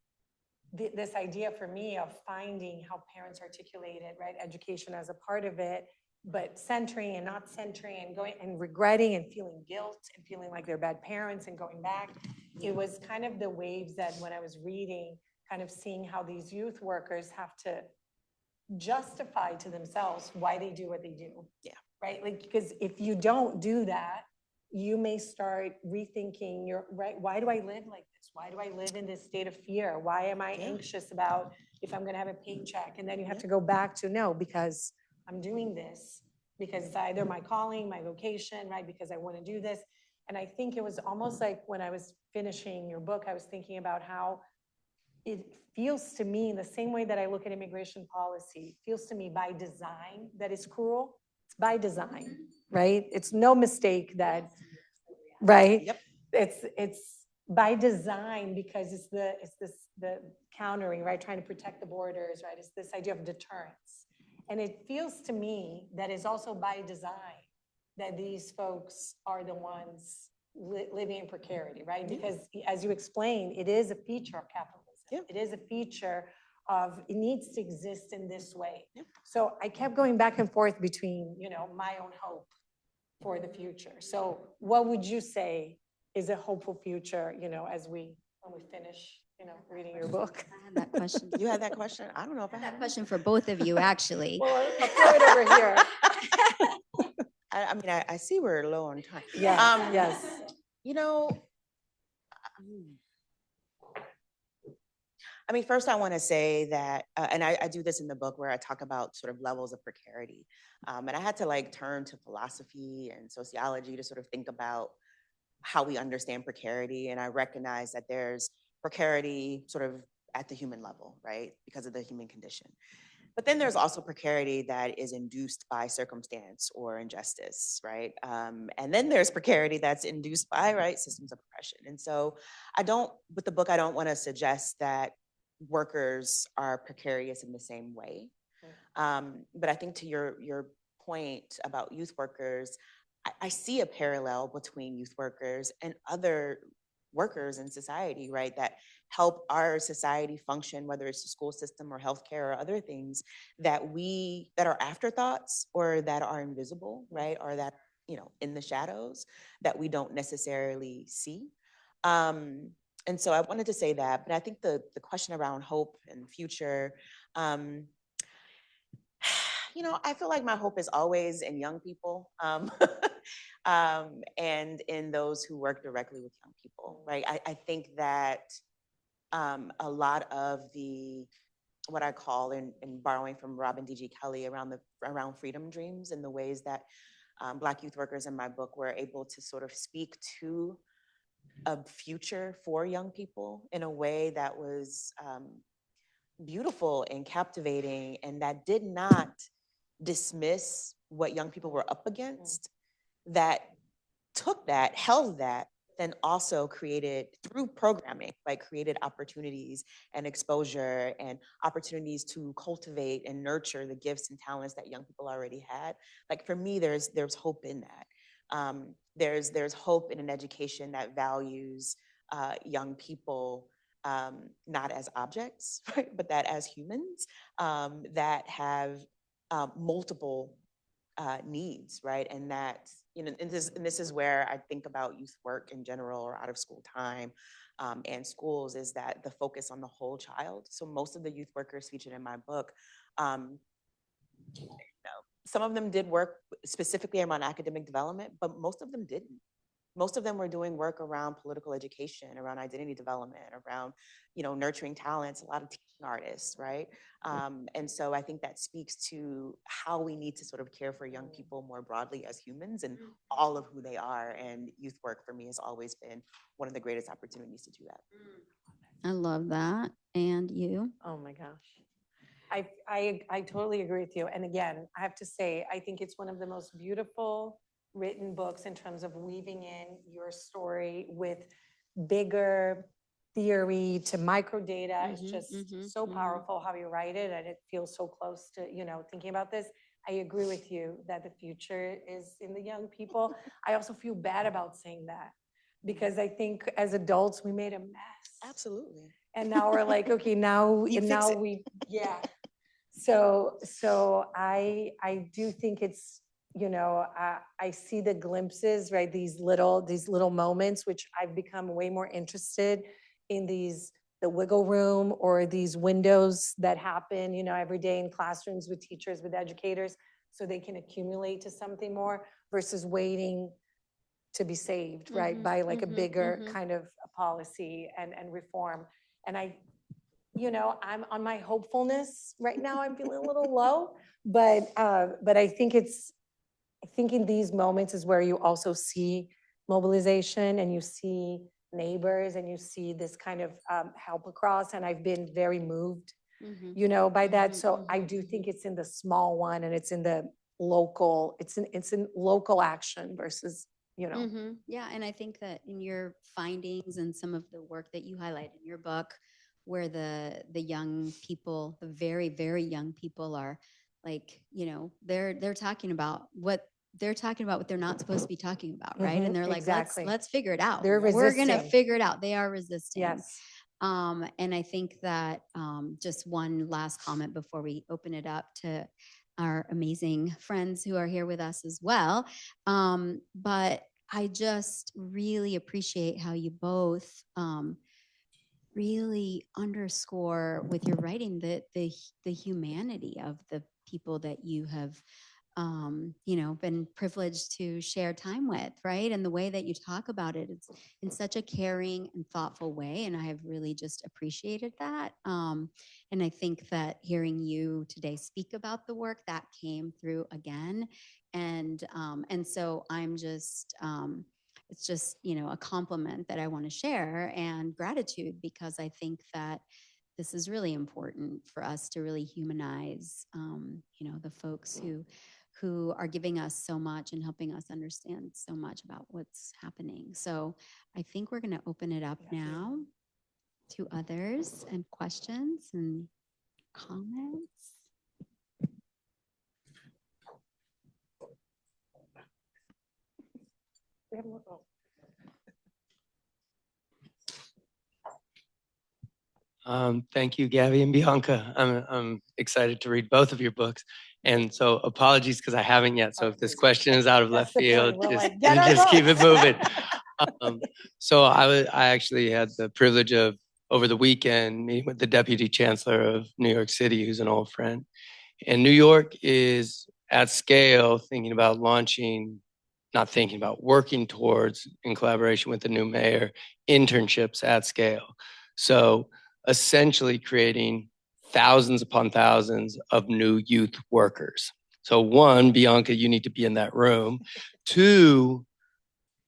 this idea for me of finding how parents articulate it, right? Education as a part of it, but centering and not centering and going and regretting and feeling guilt and feeling like they're bad parents and going back. It was kind of the waves that when I was reading, kind of seeing how these youth workers have to justify to themselves why they do what they do. Yeah. Right? Like, because if you don't do that, you may start rethinking your, right? Why do I live like this? Why do I live in this state of fear? Why am I anxious about if I'm going to have a paycheck? And then you have to go back to, no, because I'm doing this, because it's either my calling, my vocation, right? Because I want to do this. And I think it was almost like when I was finishing your book, I was thinking about how it feels to me in the same way that I look at immigration policy, feels to me by design that it's cruel. It's by design, right? It's no mistake that, right? Yep. It's by design, because it's the countering, right? Trying to protect the borders, right? It's this idea of deterrence. And it feels to me that it's also by design that these folks are the ones living in precarity, right? Because as you explained, it is a feature of capitalism. Yeah. It is a feature of, it needs to exist in this way. Yeah. So I kept going back and forth between, my own hope for the future. So what would you say is a hopeful future, as when we finish, reading your book. I had that question. You had that question? I don't know if I I had had that question for both of you, actually. Well, I'll throw it over here. I mean, I see we're low on time. Yeah, yes. You know, I mean, first I want to say that, and I do this in the book where I talk about sort of levels of precarity. And I had to like turn to philosophy and sociology to sort of think about how we understand precarity. And I recognize that there's precarity sort of at the human level, right? Because of the human condition. But then there's also precarity that is induced by circumstance or injustice, right? And then there's precarity that's induced by, right, systems of oppression. And so with the book, I don't want to suggest that workers are precarious in the same way. But I think to your point about youth workers, I see a parallel between youth workers and other workers in society, right, that help our society function, whether it's the school system or healthcare or other things that are afterthoughts or that are invisible, right, or that, in the shadows that we don't necessarily see. And so I wanted to say that, but I think the question around hope and future, I feel like my hope is always in young people and in those who work directly with young people, right? I think that a lot of what I call, in borrowing from Robin D.G. Kelley, around freedom dreams and the ways that Black youth workers in my book were able to sort of speak to a future for young people in a way that was beautiful and captivating, and that did not dismiss what young people were up against, that took that, held that, then also created, through programming, created opportunities and exposure and opportunities to cultivate and nurture the gifts and talents that young people already had. Like, for me, there's hope in that. There's hope in an education that values young people not as objects, right, but that as humans that have multiple needs, right? And that, and this is where I think about youth work in general, or out of school time and schools, is that the focus on the whole child. So most of the youth workers featured in my book, some of them did work specifically around academic development, but most of them didn't. Most of them were doing work around political education, around identity development, around, nurturing talents, a lot of teaching artists, right? And so I think that speaks to how we need to sort of care for young people more broadly as humans and all of who they are. And youth work for me has always been one of the greatest opportunities to do that. I love that. And you? Oh my gosh. I totally agree with you. And again, I have to say, I think it's one of the most beautiful written books in terms of weaving in your story with bigger theory to micro data. It's just so powerful how you write it, and it feels so close to, thinking about this. I agree with you that the future is in the young people. I also feel bad about saying that, because I think as adults, we made a mess. Absolutely. And now we're like, okay, now yeah. So I do think it's, I see the glimpses, right? These little moments, which I've become way more interested in, the wiggle room or these windows that happen, every day in classrooms with teachers, with educators, so they can accumulate to something more versus waiting to be saved, right? By like a bigger kind of a policy and reform. And I'm on my hopefulness right now. I'm feeling a little low, but I think in these moments is where you also see mobilization, and you see neighbors, and you see this kind of help across. And I've been very moved, by that. So I do think it's in the small one, and it's in the local. It's in local action versus, Yeah, and I think that in your findings and some of the work that you highlight in your book, where the young people, the very, very young people are like, they're talking about what they're not supposed to be talking about, right? And they're like, exactly. let's figure it out. They're We're gonna resisting. figure it out. They are resisting. Yes. And I think that just one last comment before we open it up to our amazing friends who are here with us as well. But I just really appreciate how you both really underscore with your writing the humanity of the people that you have been privileged to share time with, right? And the way that you talk about it, it's in such a caring and thoughtful way. And I have really just appreciated that. And I think that hearing you today speak about the work that came through again. And so I'm just, it's just, a compliment that I want to share and gratitude, because I think that this is really important for us to really humanize, the folks who are giving us so much and helping us understand so much about what's happening. So I think we're going to open it up now to others and questions and comments. We have more votes. Thank you, Gabby and Bianca. I'm excited to read both of your books. And so apologies because I haven't yet. So if this question is out of left That's the field, point. We're just, like, get our just keep it votes. moving. So I actually had the privilege of, over the weekend, meeting with the Deputy Chancellor of New York City, who's an old friend. And New York is at scale thinking about launching, not thinking about, working towards, in collaboration with the new mayor, internships at scale. So essentially creating thousands upon thousands of new youth workers. So one, Bianca, you need to be in that room. Two,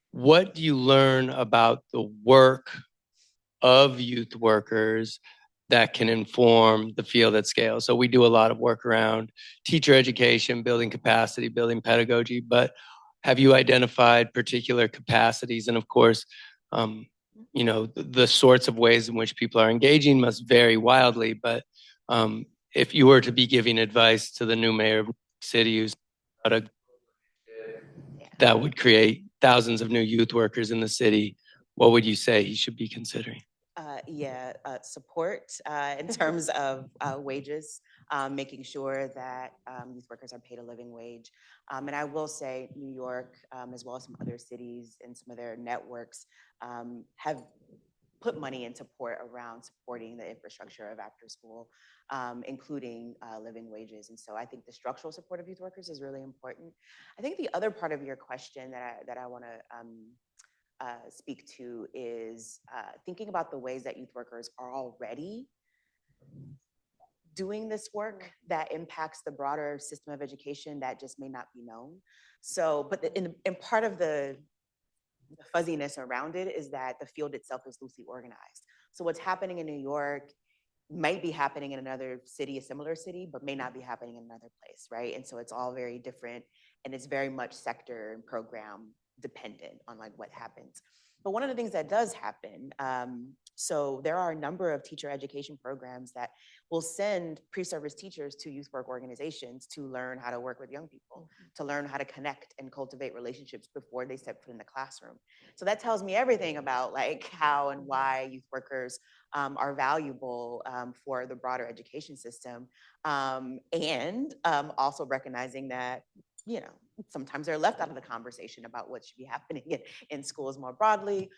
what do you learn about the work of youth workers that can inform the field at scale? So we do a lot of work around teacher education, building capacity, building pedagogy, but have you identified particular capacities? And of course, the sorts of ways in which people are engaging must vary wildly, but if you were to be giving advice to the new mayor of New York City who's that would create thousands of new youth workers in the city, what would you say he should be considering? Support in terms of wages, making sure that youth workers are paid a living wage. And I will say New York, as well as some other cities and some of their networks, have put money into support around supporting the infrastructure of after school, including living wages. And so I think the structural support of youth workers is really important. I think the other part of your question that I want to speak to is thinking about the ways that youth workers are already doing this work that impacts the broader system of education that just may not be known. So, but in part of the fuzziness around it is that the field itself is loosely organized. So what's happening in New York might be happening in another city, a similar city, but may not be happening in another place, right? And so it's all very different, and it's very much sector and program dependent on like what happens. But one of the things that does happen, so there are a number of teacher education programs that will send pre-service teachers to youth work organizations to learn how to work with young people, to learn how to connect and cultivate relationships before they step foot in the classroom. So that tells me everything about like how and why youth workers are valuable for the broader education system, and also recognizing that, sometimes they're left out of the conversation about what should be happening in schools more broadly,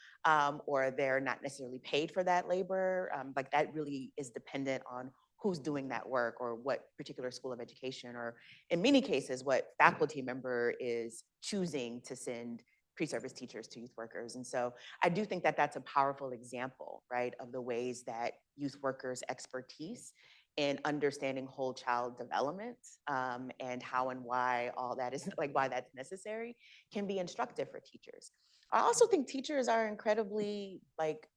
or they're not necessarily paid for that labor. Like that really is dependent on who's doing that work or what particular school of education, or in many cases, what faculty member is choosing to send pre-service teachers to youth workers. And so I do think that that's a powerful example, right, of the ways that youth workers' expertise in understanding whole child development, and how and why all that is, like why that's necessary, can be instructive for teachers. I also think teachers are incredibly like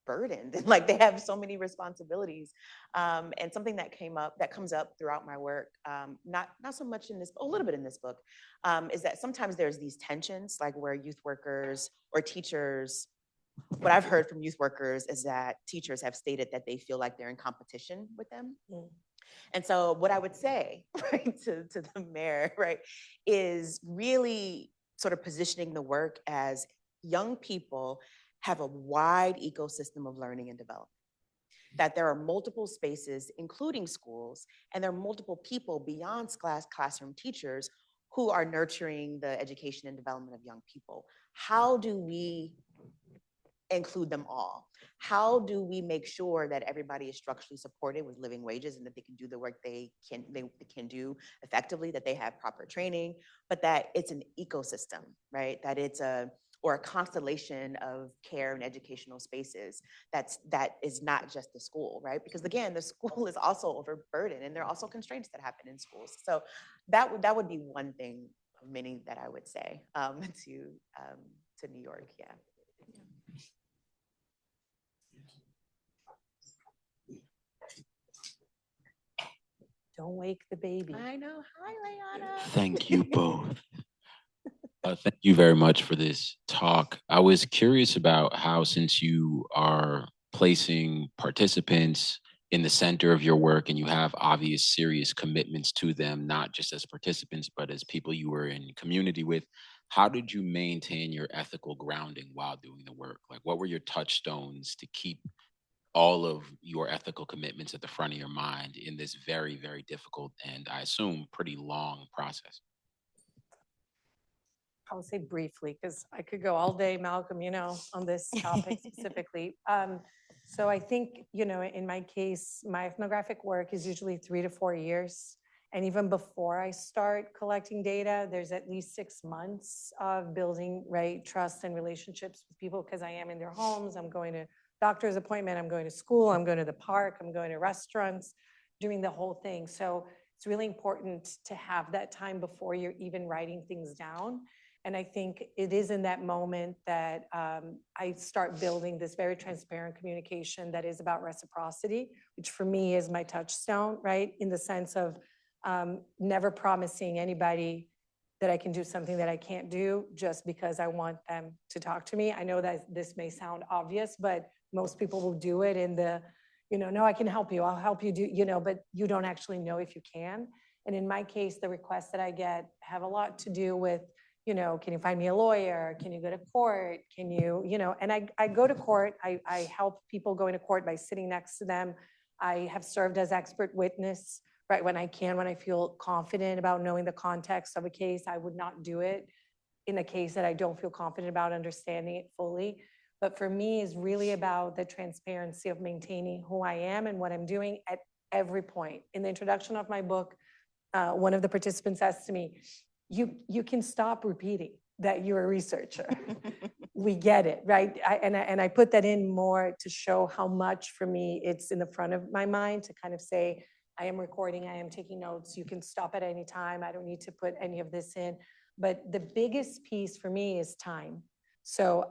burdened and like they have so many responsibilities. And something that comes up throughout my work, not so much in this, a little bit in this book, is that sometimes there's these tensions, like where youth workers or teachers, what I've heard from youth workers is that teachers have stated that they feel like they're in competition with them. And so what I would say, right, to the mayor, right, is really sort of positioning the work as young people have a wide ecosystem of learning and development, that there are multiple spaces, including schools, and there are multiple people beyond classroom teachers who are nurturing the education and development of young people. How do we include them all? How do we make sure that everybody is structurally supported with living wages and that they can do the work they can do effectively, that they have proper training, but that it's an ecosystem, right? That it's a constellation of care and educational spaces that is not just the school, right? Because again, the school is also overburdened and there are also constraints that happen in schools. So that would be one thing of many that I would say to New York, yeah. Don't wake the baby. I know. Hi, Leona. Thank you both. Thank you very much for this talk. I was curious about how, since you are placing participants in the center of your work and you have obvious serious commitments to them, not just as participants, but as people you were in community with, how did you maintain your ethical grounding while doing the work? Like, what were your touchstones to keep all of your ethical commitments at the front of your mind in this very, very difficult and, I assume, pretty long process? I'll say briefly, because I could go all day, Malcolm, on this topic specifically. So I think, in my case, my ethnographic work is usually 3 to 4 years. And even before I start collecting data, there's at least 6 months of building, right, trust and relationships with people, because I am in their homes. I'm going to doctor's appointment, I'm going to school, I'm going to the park, I'm going to restaurants, doing the whole thing. So it's really important to have that time before you're even writing things down. And I think it is in that moment that I start building this very transparent communication that is about reciprocity, which for me is my touchstone, right? In the sense of never promising anybody that I can do something that I can't do just because I want them to talk to me. I know that this may sound obvious, but most people will do it in the, no, I can help you, I'll help you do, but you don't actually know if you can. And in my case, the requests that I get have a lot to do with, can you find me a lawyer? Can you go to court? Can you, and I go to court. I help people go into court by sitting next to them. I have served as expert witness, right, when I can, when I feel confident about knowing the context of a case. I would not do it in a case that I don't feel confident about understanding it fully. But for me, it's really about the transparency of maintaining who I am and what I'm doing at every point. In the introduction of my book, one of the participants asked to me, you can stop repeating that you're a researcher. We get it, right? And I put that in more to show how much for me it's in the front of my mind to kind of say, I am recording, I am taking notes, you can stop at any time, I don't need to put any of this in. But the biggest piece for me is time. So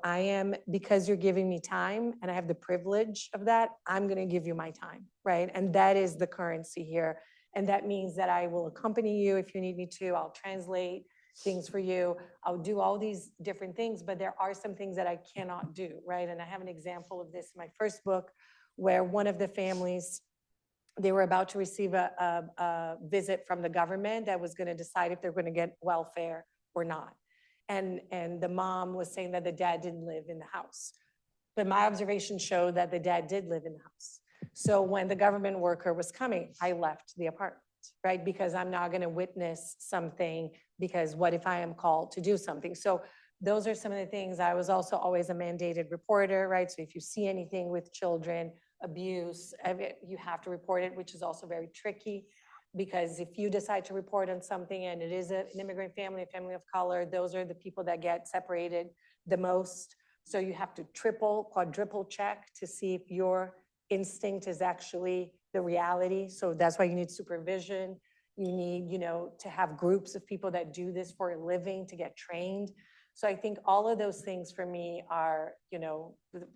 because you're giving me time and I have the privilege of that, I'm gonna give you my time, right? And that is the currency here. And that means that I will accompany you if you need me to. I'll translate things for you. I'll do all these different things, but there are some things that I cannot do, right? And I have an example of this in my first book where one of the families, they were about to receive a visit from the government that was going to decide if they're going to get welfare or not. And the mom was saying that the dad didn't live in the house. But my observation showed that the dad did live in the house. So when the government worker was coming, I left the apartment, right? Because I'm not going to witness something, because what if I am called to do something? So those are some of the things. I was also always a mandated reporter, right? So if you see anything with children, abuse, you have to report it, which is also very tricky, because if you decide to report on something and it is an immigrant family, a family of color, those are the people that get separated the most. So you have to triple, quadruple check to see if your instinct is actually the reality. So that's why you need supervision. You need, to have groups of people that do this for a living to get trained. So I think all of those things for me are,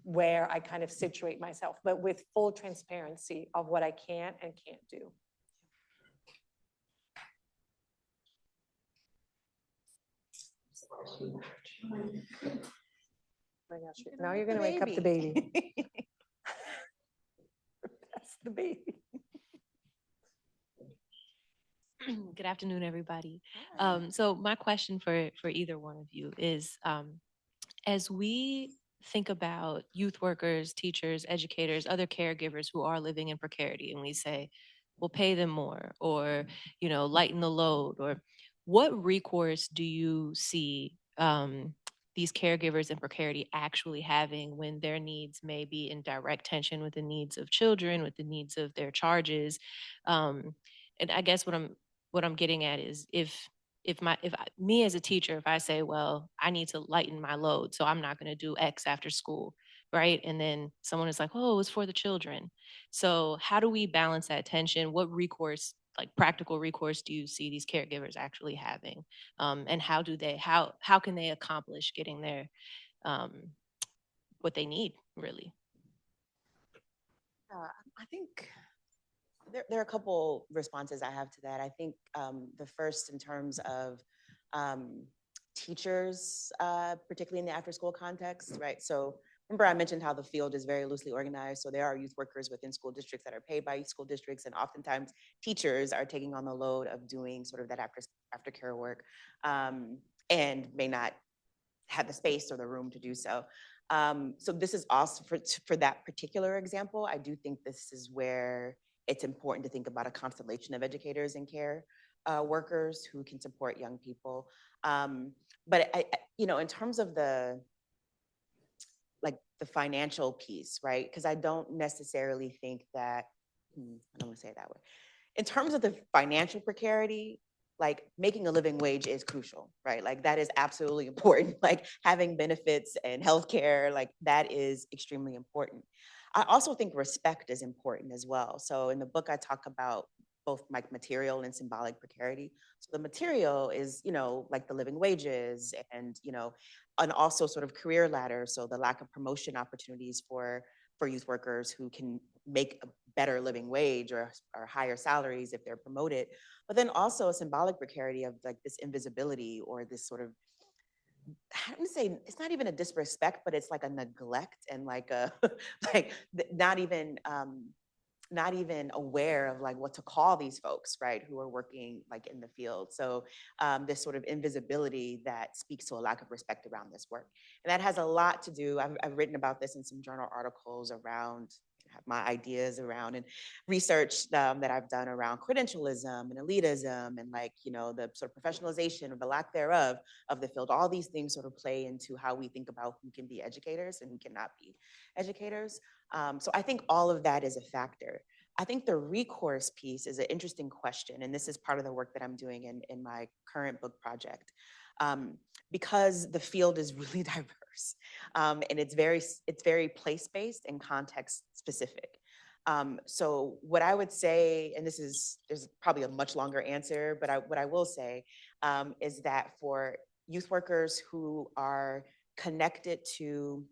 where I kind of situate myself, but with full transparency of what I can and can't do. Oh my gosh, now you're going to wake up the baby. That's the baby. Good afternoon, everybody. So my question for either one of you is, as we think about youth workers, teachers, educators, other caregivers who are living in precarity, and we say, we'll pay them more, or, lighten the load, or what recourse do you see these caregivers in precarity actually having when their needs may be in direct tension with the needs of children, with the needs of their charges? And I guess what I'm getting at is me as a teacher, if I say, well, I need to lighten my load, so I'm not going to do X after school, right? And then someone is like, oh, it's for the children. So how do we balance that tension? What recourse, like practical recourse, do you see these caregivers actually having? And how can they accomplish getting their um, what they need really? I think there are a couple responses I have to that. I think the first, in terms of um, teachers, particularly in the after school context, right? So remember I mentioned how the field is very loosely organized. So there are youth workers within school districts that are paid by school districts, and oftentimes teachers are taking on the load of doing sort of that aftercare work, and may not have the space or the room to do so. So this is also for that particular example. I do think this is where it's important to think about a constellation of educators and care workers who can support young people. But in terms of the financial piece, right? Because I don't necessarily think that. I don't want to say it that way. In terms of the financial precarity, like making a living wage is crucial, right? Like that is absolutely important. Like having benefits and healthcare, like that is extremely important. I also think respect is important as well. So in the book, I talk about both like material and symbolic precarity. So the material is, like the living wages and also sort of career ladder. So the lack of promotion opportunities for youth workers who can make a better living wage or higher salaries if they're promoted, but then also a symbolic precarity of like this invisibility or this sort of, I don't say it's not even a disrespect, but it's like a neglect and like a like not even aware of like what to call these folks, right, who are working like in the field. So this sort of invisibility that speaks to a lack of respect around this work. And that has a lot to do, I've written about this in some journal articles around, have my ideas around, and research that I've done around credentialism and elitism and like, the sort of professionalization or the lack thereof of the field. All these things sort of play into how we think about who can be educators and who cannot be educators. So I think all of that is a factor. I think the recourse piece is an interesting question, and this is part of the work that I'm doing in my current book project, because the field is really diverse, and it's very place-based and context-specific. So what I would say, and there's probably a much longer answer, but what I will say is that for youth workers who are connected to,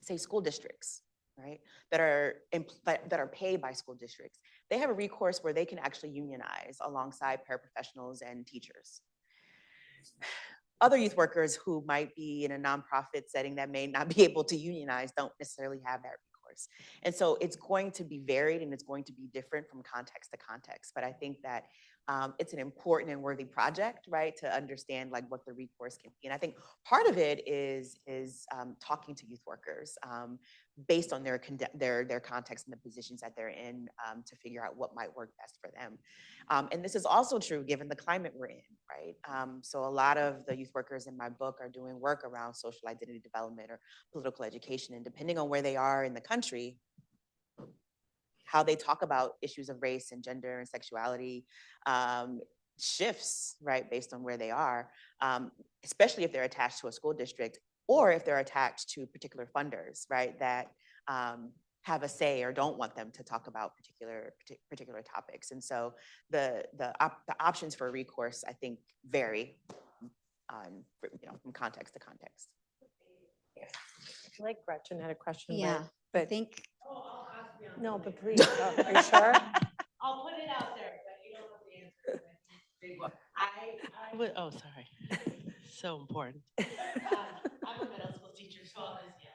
say, school districts, right, that are paid by school districts, they have a recourse where they can actually unionize alongside paraprofessionals and teachers. Other youth workers who might be in a nonprofit setting that may not be able to unionize don't necessarily have that recourse. And so it's going to be varied and it's going to be different from context to context. But I think that it's an important and worthy project, right, to understand like what the recourse can be. And I think part of it is talking to youth workers based on their context and the positions that they're in, to figure out what might work best for them. And this is also true given the climate we're in, right? So a lot of the youth workers in my book are doing work around social identity development or political education, and depending on where they are in the country, how they talk about issues of race and gender and sexuality shifts, right, based on where they are, especially if they're attached to a school district or if they're attached to particular funders, right, that have a say or don't want them to talk about particular topics. And so the options for recourse, I think, vary from context to context. Yeah. I like Gretchen had a question. Yeah, but I think. No, but please, are you sure? I'll put it out there, but you don't have the answer. I would, oh, sorry. So important. I'm a middle school teacher, so I'll just yell.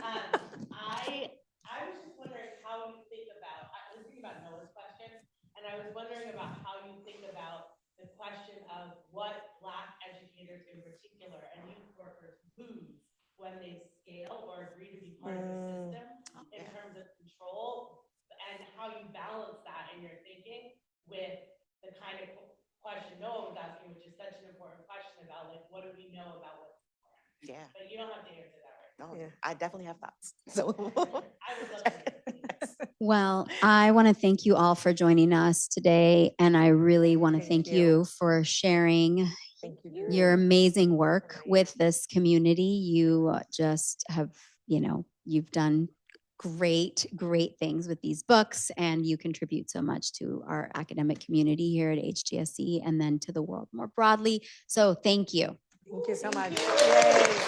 I was just wondering how you think about, I was thinking about Noah's question, and I was wondering about how you think about the question of what Black educators in particular and youth workers lose when they scale or agree to be part of the system in terms of control, and how you balance that in your thinking with the kind of question Noah was asking, which is such an important question about like, what do we know about what's important? Yeah, But you don't have to answer that right no, Yeah. I definitely have thoughts. So now. I would love to hear, please. Well, I want to thank you all for joining us today, and I really want to Thank thank you. you for sharing Thank you. your Julie. amazing work with this community. You just have, you've done great, great things with these books, and you contribute so much to our academic community here at HGSE and then to the world more broadly. So thank you. Thank you so much. Yay.